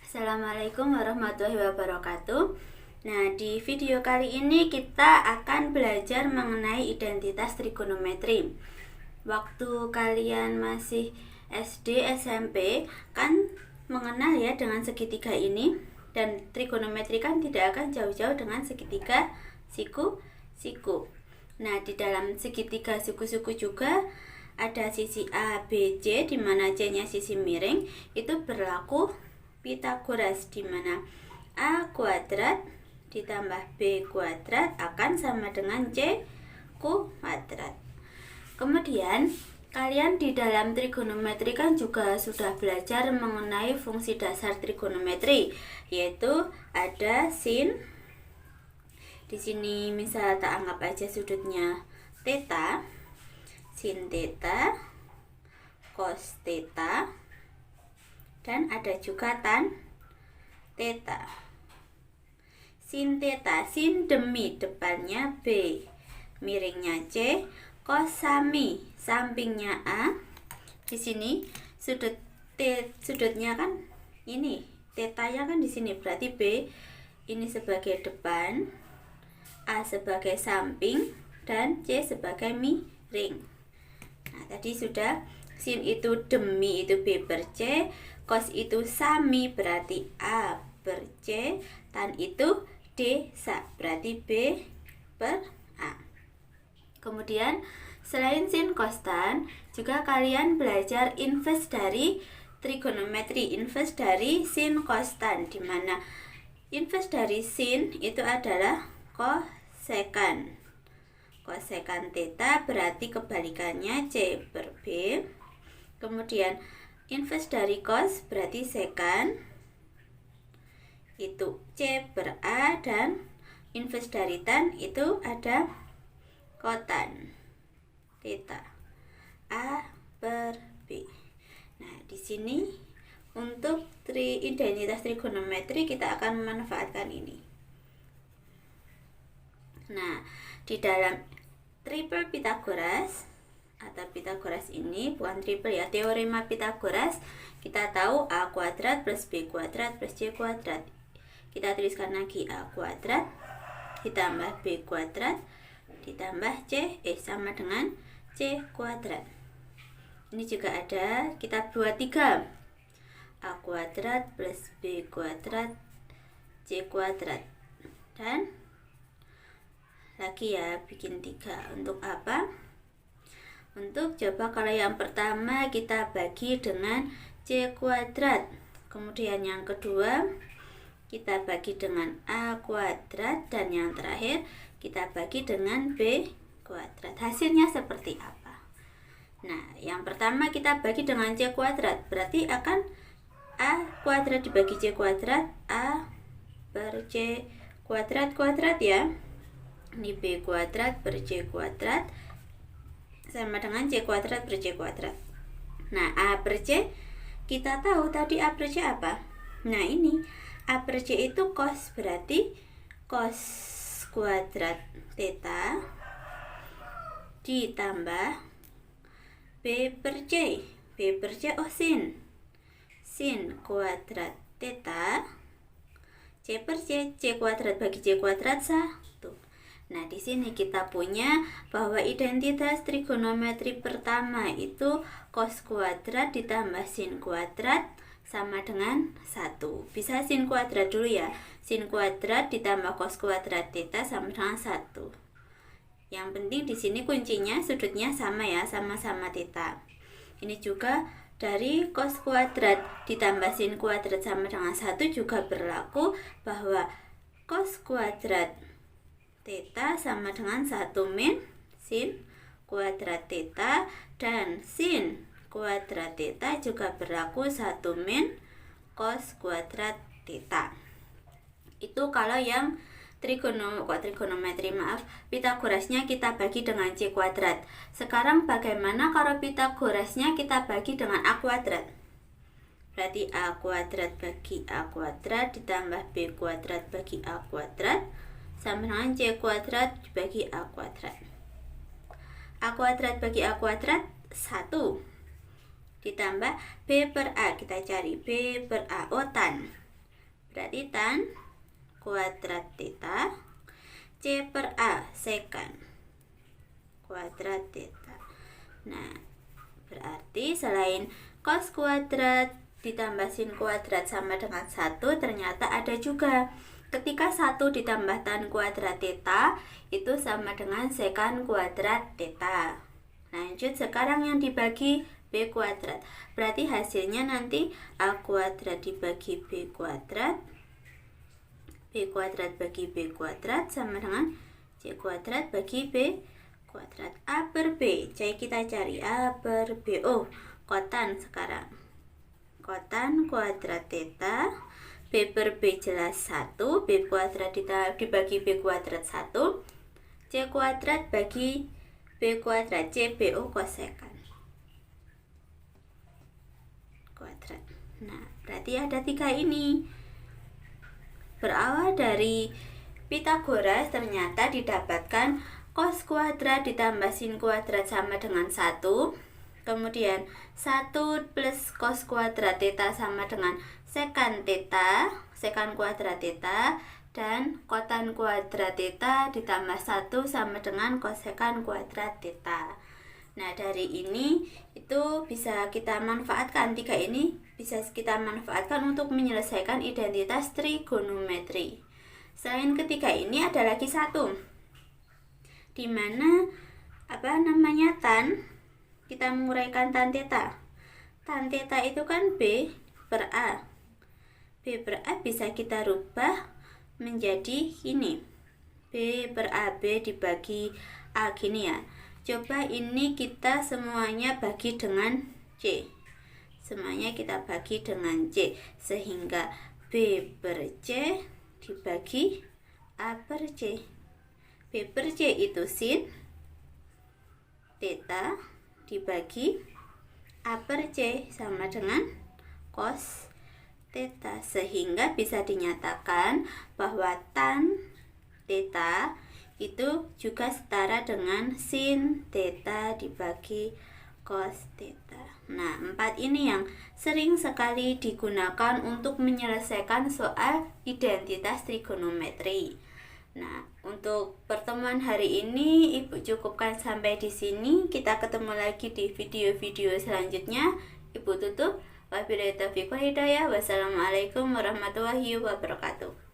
Assalamualaikum warahmatullahi wabarakatuh. Nah, di video kali ini kita akan belajar mengenai identitas trigonometri. Waktu kalian masih SD, SMP kan mengenal ya dengan segitiga ini, dan trigonometri kan tidak akan jauh-jauh dengan segitiga siku-siku. Nah, di dalam segitiga siku-siku juga ada sisi A, B, C, di mana C-nya sisi miring. Itu berlaku Pitagoras, di mana A kuadrat ditambah B kuadrat akan sama dengan C kuadrat. Kemudian kalian di dalam trigonometri kan juga sudah belajar mengenai fungsi dasar trigonometri, yaitu ada sin. Di sini misal tak anggap aja sudutnya theta, sin theta, cos theta, dan ada juga tan theta. Sin theta, sin demi depannya B, miringnya C, cos sami sampingnya A. Di sini sudutnya kan ini, tetanya kan di sini, berarti B ini sebagai depan, A sebagai samping, dan C sebagai miring. Nah, tadi sudah sin itu demi itu B per C, cos itu sami berarti A per C, tan itu D sa berarti B per A. Kemudian selain sin cos tan, juga kalian belajar inverse dari trigonometri, inverse dari sin cos tan, di mana inverse dari sin itu adalah kosekan. Kosekan theta berarti kebalikannya C per B. Kemudian inverse dari cos berarti sekan, itu C per A, dan inverse dari tan itu ada kotan theta A per B. Nah, di sini untuk identitas trigonometri kita akan memanfaatkan ini. Nah, di dalam triple Pitagoras atau Pitagoras ini, bukan triple ya, teorema Pitagoras, kita tahu A kuadrat plus B kuadrat plus C kuadrat. Kita tuliskan lagi A kuadrat ditambah B kuadrat ditambah C sama dengan C kuadrat. Ini juga ada, kita buat 3, A kuadrat plus B kuadrat C kuadrat, dan lagi ya bikin 3. Untuk apa? Untuk coba kalau yang pertama kita bagi dengan C kuadrat, kemudian yang kedua kita bagi dengan A kuadrat, dan yang terakhir kita bagi dengan B kuadrat. Hasilnya seperti apa? Nah, yang pertama kita bagi dengan C kuadrat, berarti akan A kuadrat dibagi C kuadrat, A per C kuadrat ya. Ini B kuadrat per C kuadrat sama dengan C kuadrat per C kuadrat. Nah, A per C kita tahu tadi A per C apa? Nah, ini A per C itu cos, berarti cos kuadrat theta ditambah B per C. B per C sin kuadrat theta, C per C, C kuadrat bagi C kuadrat 1. Nah, di sini kita punya bahwa identitas trigonometri pertama itu cos kuadrat ditambah sin kuadrat sama dengan 1. Bisa sin kuadrat dulu ya. Sin kuadrat ditambah cos kuadrat theta sama dengan 1. Yang penting di sini kuncinya sudutnya sama ya, sama-sama theta. Ini juga dari cos kuadrat ditambah sin kuadrat sama dengan 1 juga berlaku bahwa cos kuadrat theta sama dengan 1 min sin kuadrat theta, dan sin kuadrat theta juga berlaku 1 min cos kuadrat theta. Itu kalau yang trigonometri, Pitagorasnya kita bagi dengan C kuadrat. Sekarang bagaimana kalau Pitagorasnya kita bagi dengan A kuadrat? Berarti A kuadrat bagi A kuadrat ditambah B kuadrat bagi A kuadrat sama dengan C kuadrat dibagi A kuadrat. A kuadrat bagi A kuadrat 1 ditambah B per A, kita cari B per A, tan Berarti tan kuadrat theta C per A sekan kuadrat theta. Nah, berarti selain cos kuadrat ditambah sin kuadrat sama dengan 1, ternyata ada juga ketika 1 ditambah tan kuadrat theta itu sama dengan sekan kuadrat theta. Lanjut, sekarang yang dibagi B kuadrat. Berarti hasilnya nanti A kuadrat dibagi B kuadrat, B kuadrat bagi B kuadrat sama dengan C kuadrat bagi B kuadrat. A per B, jadi kita cari A per B. Oh, kotan sekarang. Kotan kuadrat theta, B per B jelas 1, B kuadrat dibagi B kuadrat 1, C kuadrat bagi B kuadrat, C BO kosekan kuadrat. Nah, berarti ada 3 ini. Berawal dari Pythagoras ternyata didapatkan cos kuadrat ditambah sin kuadrat sama dengan 1. Kemudian 1 plus cos kuadrat theta sama dengan sekan theta, sekan kuadrat theta, dan kotan kuadrat theta ditambah 1 sama dengan kosekan kuadrat theta. Nah, dari ini itu bisa kita manfaatkan, 3 ini bisa kita manfaatkan untuk menyelesaikan identitas trigonometri. Selain ketiga ini ada lagi satu, di mana tan, kita menguraikan tan theta. Tan theta itu kan B per A. B per A bisa kita rubah menjadi ini, B per AB dibagi A gini ya. Coba ini kita semuanya bagi dengan C. Semuanya kita bagi dengan C, sehingga B per C dibagi A per C. B per C itu sin theta dibagi A per C sama dengan cos theta, sehingga bisa dinyatakan bahwa tan theta itu juga setara dengan sin theta dibagi cos theta. Nah, 4 ini yang sering sekali digunakan untuk menyelesaikan soal identitas trigonometri. Nah, untuk pertemuan hari ini Ibu cukupkan sampai di sini. Kita ketemu lagi di video-video selanjutnya. Ibu tutup. Wabillahi taufiq wal hidayah. Wassalamualaikum warahmatullahi wabarakatuh.